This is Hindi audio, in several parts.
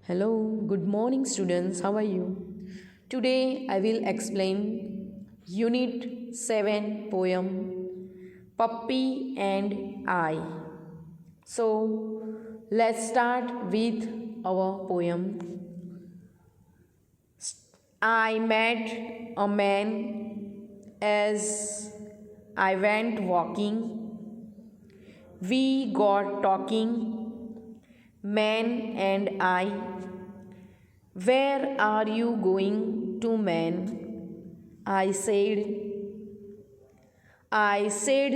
Hello, good morning, students. How are you? Today I will explain Unit 7 poem Puppy and I. So, let's start with our poem. I met a man as I went walking. We got talking, man and I. Where are you going to, man? I said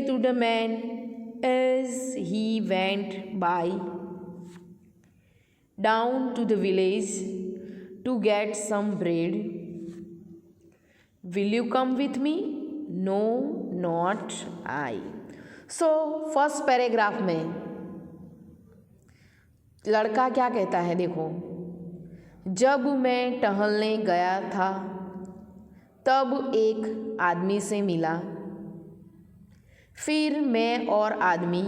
to the man as he went by, down to the village to get some bread. Will you come with me? No, not I. So first paragraph में लड़का क्या कहता है, देखो। जब मैं टहलने गया था तब एक आदमी से मिला, फिर मैं और आदमी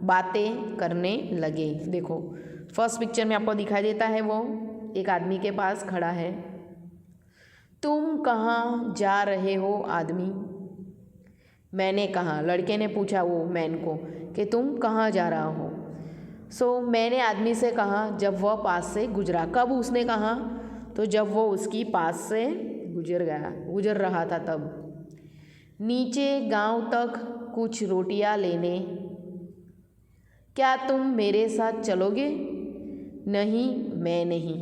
बातें करने लगे। देखो फर्स्ट पिक्चर में आपको दिखाई देता है वो एक आदमी के पास खड़ा है। तुम कहाँ जा रहे हो आदमी? मैंने कहा, लड़के ने पूछा वो मैन को कि तुम कहाँ जा रहा हो। मैंने आदमी से कहा जब वह पास से गुजरा। कब उसने कहा? तो जब वो उसकी पास से गुजर रहा था तब। नीचे गांव तक कुछ रोटियां लेने, क्या तुम मेरे साथ चलोगे? नहीं, मैं नहीं।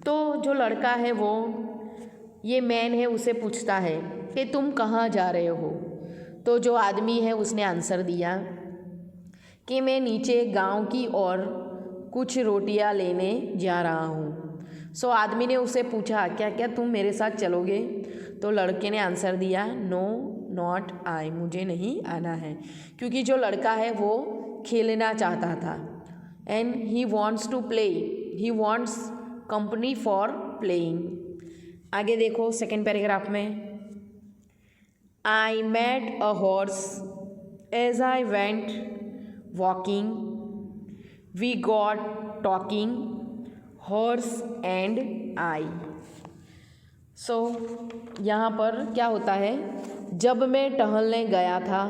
तो जो लड़का है वो ये मैन है उसे पूछता है कि तुम कहाँ जा रहे हो। तो जो आदमी है उसने आंसर दिया कि मैं नीचे गांव की ओर कुछ रोटियां लेने जा रहा हूँ। आदमी ने उसे पूछा क्या क्या तुम मेरे साथ चलोगे? तो लड़के ने आंसर दिया नो नॉट आई, मुझे नहीं आना है। क्योंकि जो लड़का है वो खेलना चाहता था and he wants to play, he wants company for playing. आगे देखो सेकेंड पैराग्राफ में, I met a horse as I went walking. We got talking, horse and I. यहाँ पर क्या होता है, जब मैं टहलने गया था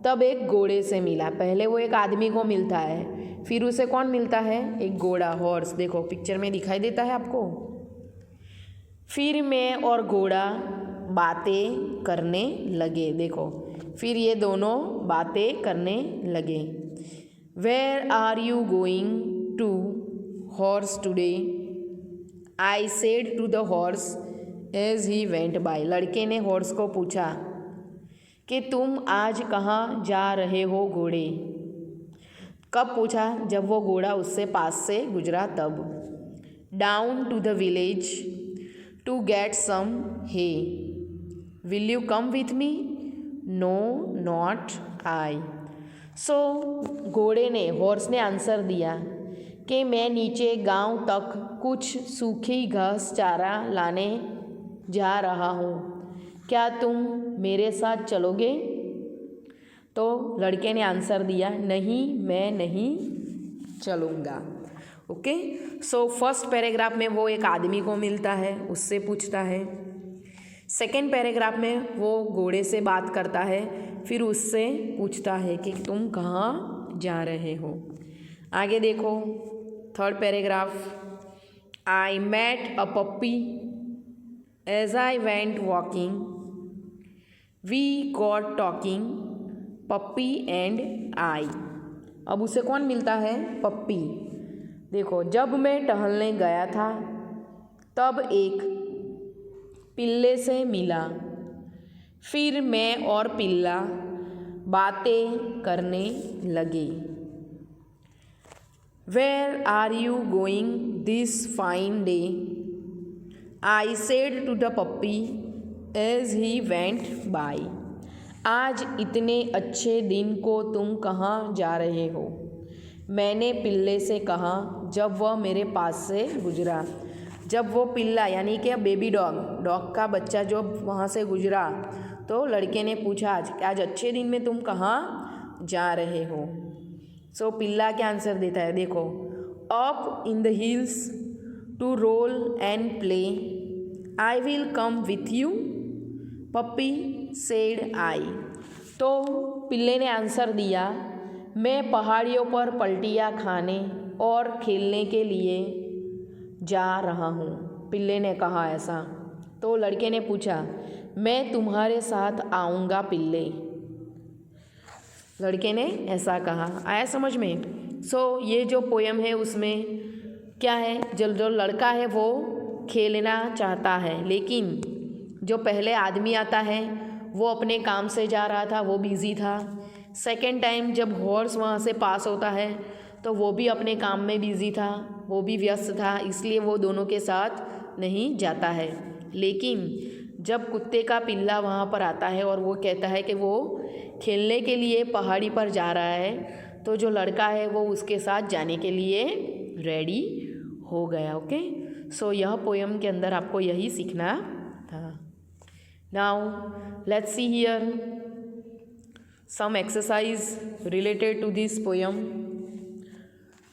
तब एक घोड़े से मिला। पहले वो एक आदमी को मिलता है, फिर उसे कौन मिलता है? एक घोड़ा, हॉर्स। देखो पिक्चर में दिखाई देता है आपको। फिर मैं और घोड़ा बातें करने लगे। देखो फिर ये दोनों बातें करने लगे। Where are you going to horse today? I said to the horse as he went by. लड़के ने हॉर्स को पूछा कि तुम आज कहाँ जा रहे हो घोड़े? कब पूछा? जब वो घोड़ा उससे पास से गुजरा तब। Down to the village to get some hay, will you come with me? No not I. घोड़े ने, हॉर्स ने आंसर दिया कि मैं नीचे गांव तक कुछ सूखी घास चारा लाने जा रहा हूँ, क्या तुम मेरे साथ चलोगे? तो लड़के ने आंसर दिया नहीं, मैं नहीं चलूँगा। ओके, फर्स्ट पैराग्राफ में वो एक आदमी को मिलता है, उससे पूछता है। सेकेंड पैराग्राफ में वो घोड़े से बात करता है, फिर उससे पूछता है कि तुम कहाँ जा रहे हो। आगे देखो third paragraph, I met a puppy as I went walking, we got talking, puppy and I. अब उसे कौन मिलता है? पप्पी। देखो जब मैं टहलने गया था तब एक पिल्ले से मिला, फिर मैं और पिल्ला बातें करने लगे। Where are you going this fine day? I said to the puppy as he went by. आज इतने अच्छे दिन को तुम कहाँ जा रहे हो? मैंने पिल्ले से कहा जब वह मेरे पास से गुजरा। जब वो पिल्ला यानी कि बेबी डॉग का बच्चा जो वहाँ से गुजरा तो लड़के ने पूछा आज अच्छे दिन में तुम कहाँ जा रहे हो। पिल्ला क्या आंसर देता है, देखो। Up in the hills to roll and play. I will come with you, puppy said I. तो पिल्ले ने आंसर दिया, मैं पहाड़ियों पर पलटियाँ खाने और खेलने के लिए जा रहा हूँ। पिल्ले ने कहा ऐसा। तो लड़के ने पूछा, मैं तुम्हारे साथ आऊँगा पिल्ले। लड़के ने ऐसा कहा। आया समझ में? सो ये जो पोयम है उसमें क्या है, जो लड़का है वो खेलना चाहता है, लेकिन जो पहले आदमी आता है वो अपने काम से जा रहा था, वो बिज़ी था। सेकंड टाइम जब हॉर्स वहाँ से पास होता है तो वो भी अपने काम में बिज़ी था, वो भी व्यस्त था, इसलिए वो दोनों के साथ नहीं जाता है। लेकिन जब कुत्ते का पिल्ला वहाँ पर आता है और वो कहता है कि वो खेलने के लिए पहाड़ी पर जा रहा है, तो जो लड़का है वो उसके साथ जाने के लिए रेडी हो गया। ओके, सो यह पोयम के अंदर आपको यही सीखना था। Now let's see here some exercise related to this poem।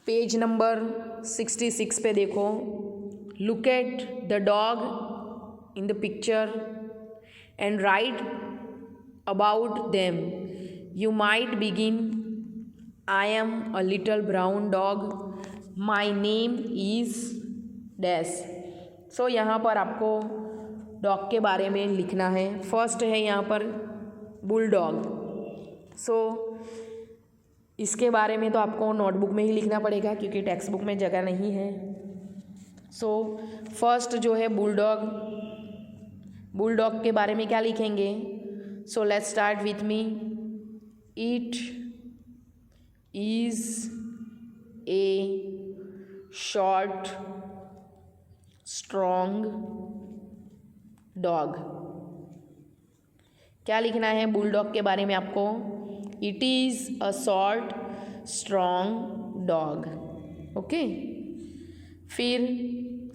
Page number 66 पे देखो। Look at the dog in the picture and write about them. You might begin, I am a little brown dog, my name is Dash. So यहाँ पर आपको डॉग के बारे में लिखना है। फर्स्ट है यहाँ पर बुलडॉग। सो इसके बारे में तो आपको नोटबुक में ही लिखना पड़ेगा क्योंकि टेक्स्ट बुक में जगह नहीं है। सो फर्स्ट जो है बुलडॉग, बुलडॉग के बारे में क्या लिखेंगे? So let's start with me. It is A short strong dog. क्या लिखना है बुलडॉग के बारे में आपको? It is a short strong dog. Okay, फिर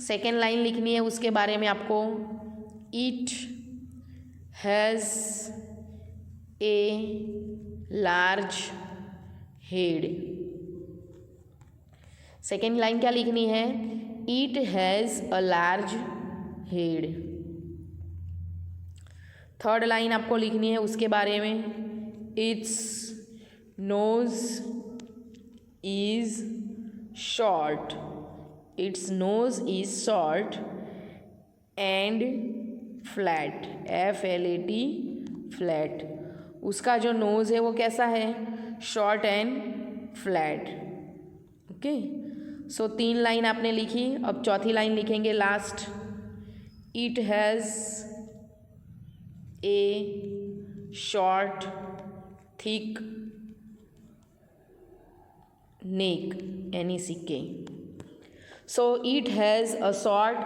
सेकेंड लाइन लिखनी है उसके बारे में आपको। It has a large head. Second line क्या लिखनी है? It has a large head. Third line आपको लिखनी है उसके बारे में। It's nose is short. It's nose is short and flat, FLAT, flat. उसका जो नोज़ है वो कैसा है? Short and flat. Okay, so 3 line आपने लिखी। अब चौथी लाइन लिखेंगे last. It has a short thick neck, NECK। So it has a short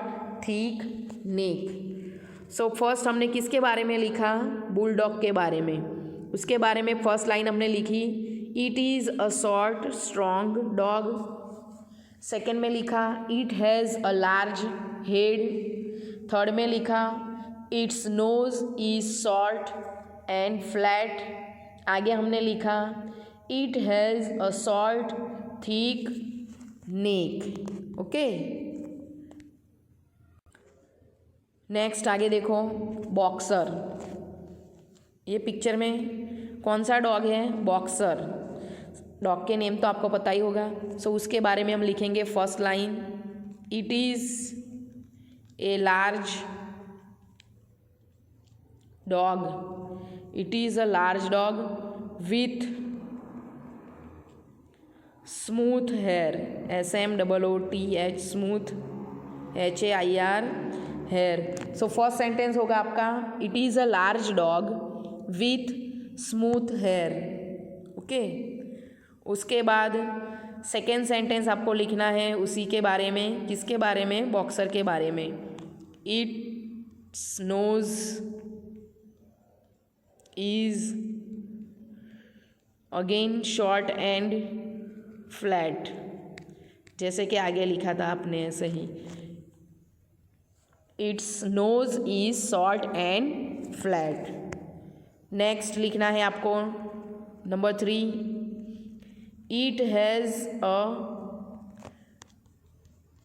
thick neck. So first हमने किसके बारे में लिखा? बुलडॉग के बारे में। उसके बारे में फर्स्ट लाइन हमने लिखी, it is a short strong dog. Second में लिखा, it has a large head. Third में लिखा, it's nose is short and flat. आगे हमने लिखा, it has a short thick neck. Okay, next आगे देखो, बॉक्सर। ये पिक्चर में कौन सा डॉग है? बॉक्सर। डॉग के नेम तो आपको पता ही होगा। सो उसके बारे में हम लिखेंगे first line, it is a large dog. It is a large dog with smooth hair, SMOOTH, smooth, HAIR, hair. So first sentence होगा आपका, it is a large dog with smooth hair. Okay, उसके बाद सेकेंड सेंटेंस आपको लिखना है उसी के बारे में। किसके बारे में? बॉक्सर के बारे में। It's nose is again short and flat, जैसे कि आगे लिखा था आपने ऐसे ही। It's nose is short and flat. Next लिखना है आपको number 3, it has a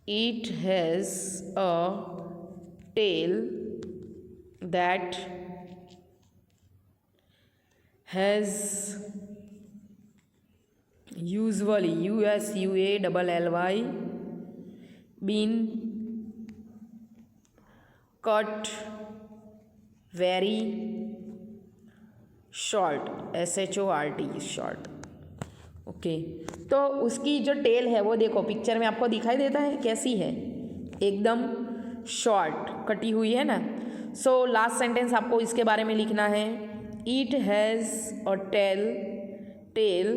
It has a tail that has usually USUALLY been cut very short SHORT short। Okay तो उसकी जो टेल है वो देखो पिक्चर में आपको दिखाई देता है कैसी है, एकदम शॉर्ट कटी हुई है ना। सो लास्ट सेंटेंस आपको इसके बारे में लिखना है, it has a tail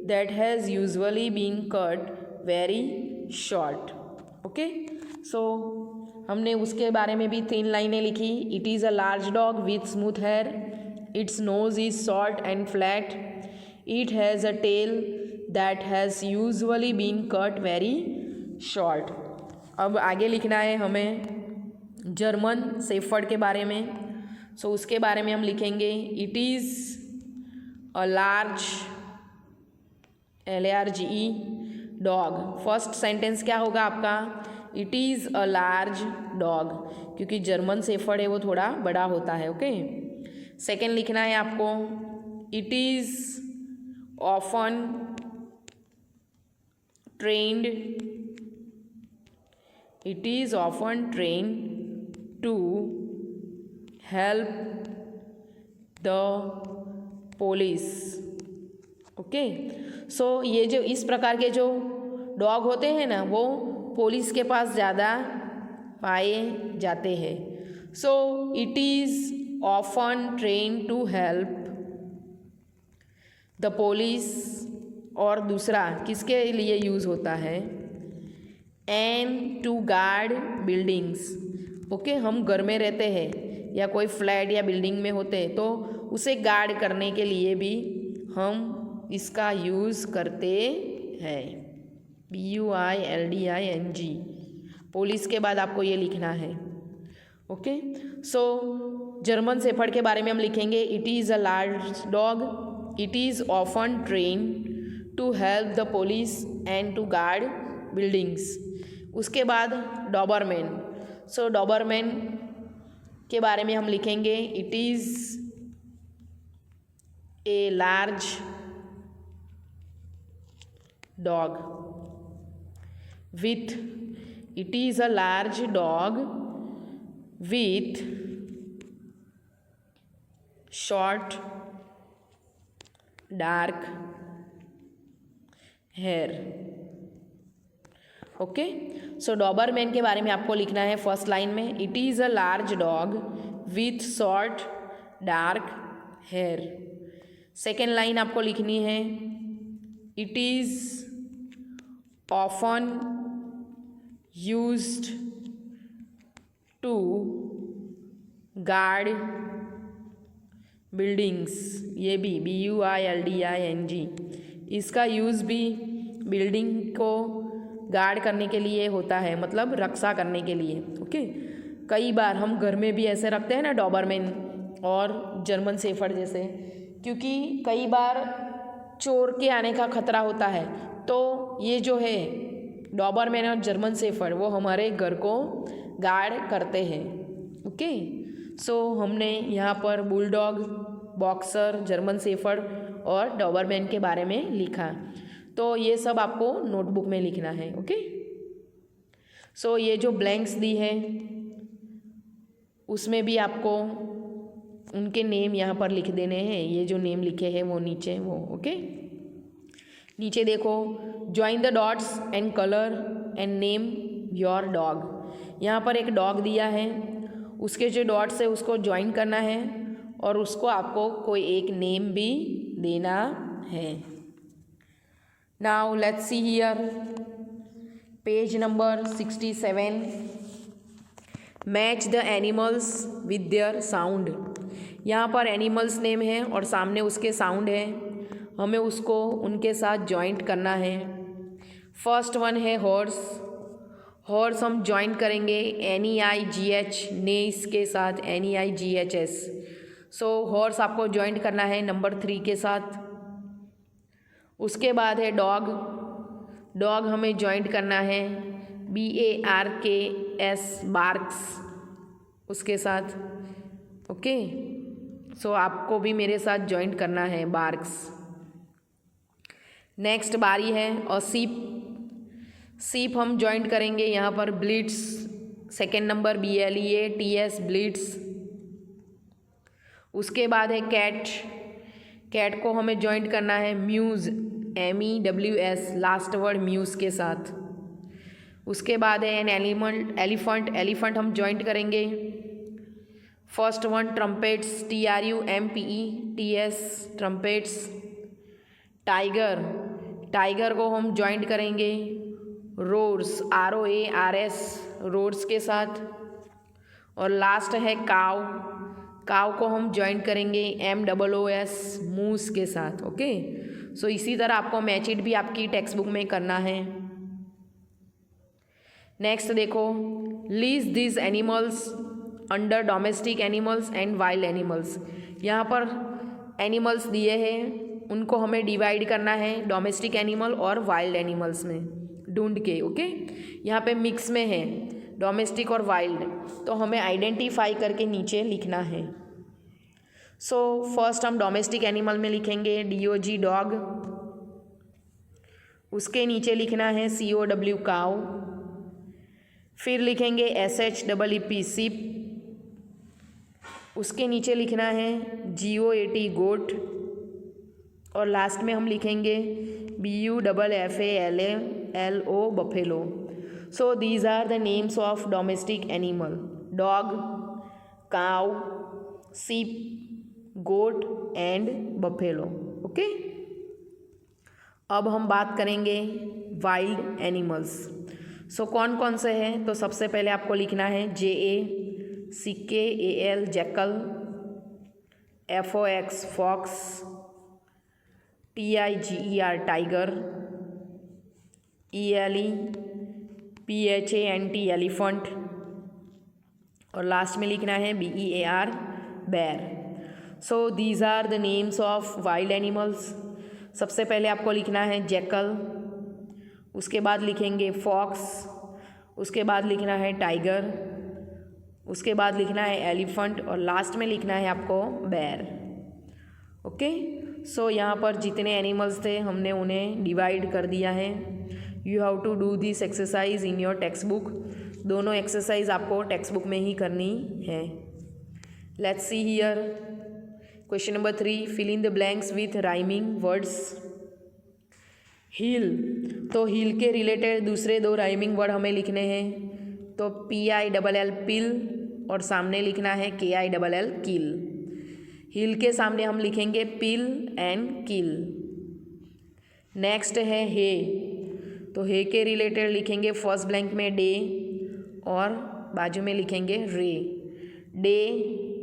that has usually been cut very short. Okay so हमने उसके बारे में भी 3 लाइनें लिखी। It is a large dog with smooth hair, its nose is short and flat, it has a tail that has usually been cut very short. अब आगे लिखना है हमें जर्मन शेफर्ड के बारे में। सो उसके बारे में हम लिखेंगे, it is a large LARGE dog. First sentence क्या होगा आपका, it is a large dog, क्योंकि जर्मन शेफर्ड है वो थोड़ा बड़ा होता है। ओके सेकेंड लिखना है आपको, it is often trend, it is often trained to help the police। Okay so ये जो इस प्रकार के जो डॉग होते हैं ना वो पुलिस के पास ज़्यादा पाए जाते हैं। So it is often train to help the police, और दूसरा किसके लिए यूज़ होता है, and to guard buildings. Okay हम घर में रहते हैं या कोई फ्लैट या बिल्डिंग में होते हैं तो उसे गार्ड करने के लिए भी हम इसका यूज़ करते हैं, BUILDING। पुलिस के बाद आपको ये लिखना है। ओके सो जर्मन शेफर्ड के बारे में हम लिखेंगे, it is a large dog, it is often train to help the police and to guard buildings. उसके बाद डॉबरमैन। सो डॉबरमैन के बारे में हम लिखेंगे, it is a large dog with, it is a large dog with short dark hair. Okay so Doberman के बारे में आपको लिखना है फर्स्ट लाइन में, it is a large dog with short dark hair. Second line आपको लिखनी है, it is often used to guard buildings, ये भी BUILDING। इसका यूज़ भी बिल्डिंग को गार्ड करने के लिए होता है, मतलब रक्षा करने के लिए। ओके कई बार हम घर में भी ऐसे रखते हैं ना डॉबरमैन और जर्मन शेफर्ड जैसे, क्योंकि कई बार चोर के आने का खतरा होता है तो ये जो है डॉबरमैन और जर्मन शेफर्ड वो हमारे घर को गार्ड करते हैं। ओके सो हमने यहाँ पर बुलडॉग, बॉक्सर, जर्मन शेफर्ड और डॉबरमैन के बारे में लिखा। तो ये सब आपको नोटबुक में लिखना है। ओके सो ये जो ब्लैंक्स दी है उसमें भी आपको उनके नेम यहाँ पर लिख देने हैं, ये जो नेम लिखे हैं वो नीचे वो। ओके नीचे देखो, join the dots and colour and name your dog. यहाँ पर एक डॉग दिया है, उसके जो डॉट्स है उसको ज्वाइन करना है और उसको आपको कोई एक नेम भी देना है। Now let's see here page number 67, match the animals with their sound. यहाँ पर एनिमल्स नेम है और सामने उसके साउंड है, हमें उसको उनके साथ जॉइंट करना है। फर्स्ट वन है हॉर्स। हॉर्स हम ज्वाइन करेंगे NEIGH, नेस के साथ NEIGHS। सो हॉर्स आपको ज्वाइंट करना है नंबर 3 के साथ। उसके बाद है डॉग। डॉग हमें ज्वाइंट करना है BARKS बार्क्स उसके साथ। ओके, सो आपको भी मेरे साथ ज्वाइन करना है बार्क्स। नेक्स्ट बारी है और सीप हम ज्वाइंट करेंगे यहाँ पर Blitz, second number BLEATS Blitz. उसके बाद है कैट को हमें ज्वाइंट करना है muse MEWS last word muse के साथ। उसके बाद है एन एलिफेंट हम ज्वाइंट करेंगे। First one trumpets TRUMPETS trumpets. Tiger को हम ज्वाइंट करेंगे रोर्स ROARS रोर्स के साथ। और लास्ट है काव को हम ज्वाइंट करेंगे MOOS मूस के साथ। ओके, सो इसी तरह आपको मैच इट भी आपकी टेक्स्ट बुक में करना है। नेक्स्ट देखो, least this animals under domestic animals and wild animals. यहाँ पर एनिमल्स दिए हैं, उनको हमें डिवाइड करना है डोमेस्टिक एनिमल और वाइल्ड एनिमल्स में ढूंढ के। ओके, यहाँ पे मिक्स में है डोमेस्टिक और वाइल्ड, तो हमें आइडेंटिफाई करके नीचे लिखना है। सो फर्स्ट हम डोमेस्टिक एनिमल में लिखेंगे DOG डॉग। उसके नीचे लिखना है COW काउ। फिर लिखेंगे SHEEP सिप। उसके नीचे लिखना है GOAT गोट। और लास्ट में हम लिखेंगे BUFFALO buffalo. So these are the names of domestic animal, dog, cow, sheep, goat and buffalo. Okay, अब हम बात करेंगे वाइल्ड एनिमल्स। सो कौन कौन से हैं, तो सबसे पहले आपको लिखना है JACKAL jackal, FOX fox, TIGER tiger, ELEPHANT elephant. और लास्ट में लिखना है BEAR bear. So these are the names of wild animals. सबसे पहले आपको लिखना है जैकल, उसके बाद लिखेंगे फॉक्स, उसके बाद लिखना है टाइगर, उसके बाद लिखना है एलिफेंट और लास्ट में लिखना है आपको बेयर। ओके, सो यहाँ पर जितने एनिमल्स थे हमने उन्हें डिवाइड कर दिया है। You have to do this exercise in your textbook. दोनों एक्सरसाइज आपको टेक्स्ट बुक में ही करनी है। Let's see here question number 3, fill in the blanks with rhyming words. Heel, तो हील के रिलेटेड दूसरे दो राइमिंग वर्ड हमें लिखने हैं। तो PILL पिल और सामने लिखना है KILL किल। हील के सामने हम लिखेंगे पिल एंड किल। नेक्स्ट है हे, तो हे के रिलेटेड लिखेंगे फर्स्ट ब्लैंक में डे और बाजू में लिखेंगे ray, day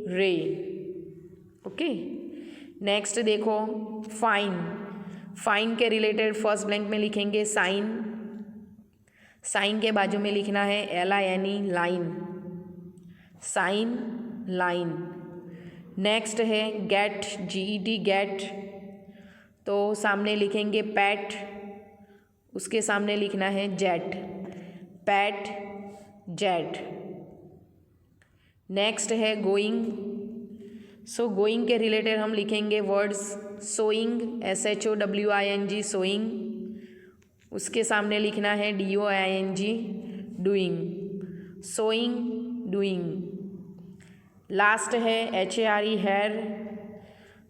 ray. Okay, next देखो फाइन के रिलेटेड फर्स्ट ब्लैंक में लिखेंगे साइन के बाजू में लिखना है LINE line, sign line. Next है गेट GET गेट, तो सामने लिखेंगे पैट, उसके सामने लिखना है जेट, पैट जेट। नेक्स्ट है गोइंग, सो गोइंग के रिलेटेड हम लिखेंगे वर्ड्स सोइंग SHOWING सोइंग, उसके सामने लिखना है DOING doing, sowing doing. Last है HARE हेयर,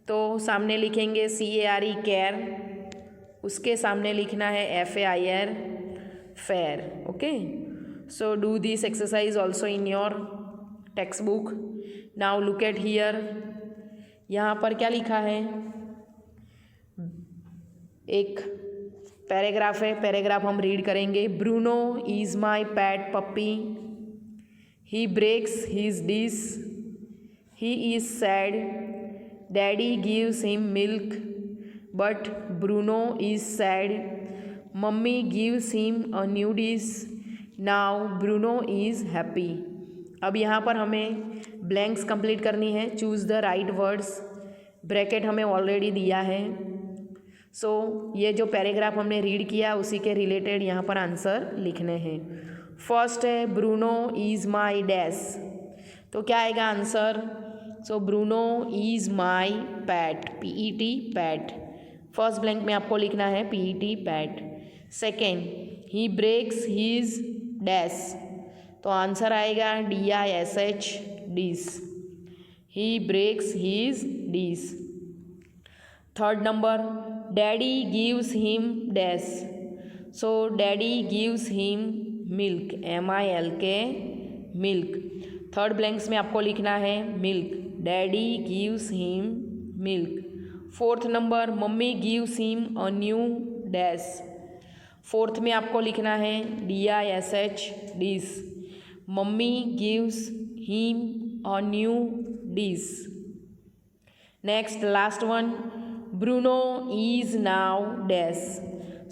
तो सामने लिखेंगे CARE केयर, उसके सामने लिखना है FAIR fair. Okay, so do this exercise also in your text book. Now look at here, यहाँ पर क्या लिखा है, एक पैराग्राफ है, पैराग्राफ हम रीड करेंगे। Bruno is my pet puppy, he breaks his dish, he is sad, daddy gives him milk but Bruno is sad, mummy gives him a new dish, now Bruno is happy. अब यहाँ पर हमें ब्लैंक्स कंप्लीट करनी है, choose the right words. Bracket हमें ऑलरेडी दिया है। सो ये जो पैराग्राफ हमने रीड किया उसी के रिलेटेड यहाँ पर आंसर लिखने हैं। फर्स्ट है ब्रूनो इज़ माई डैश, तो क्या आएगा answer? So Bruno is my pet, PET pet. First blank में आपको लिखना है PET pet. Second, he breaks his dash, तो आंसर आएगा DISH dish, he breaks his dish. Third number, daddy gives him dash, so daddy gives him milk, MILK milk. Third blanks में आपको लिखना है milk, daddy gives him milk. Fourth number, mummy gives him a new dash, fourth में आपको लिखना है DISH dish, mummy gives him a new dish. Next last one, Bruno is now dash,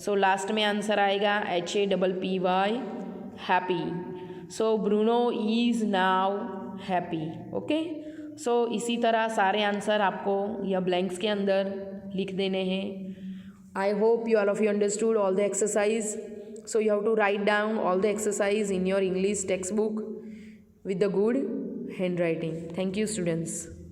so last में आंसर आएगा HAPPY happy, so Bruno is now happy. Okay, so इसी तरह सारे आंसर आपको यह ब्लैंक्स के अंदर लिख देने हैं। I hope you all of you understood all the exercise. So you have to write down all the exercise in your English textbook with the good handwriting. Thank you students.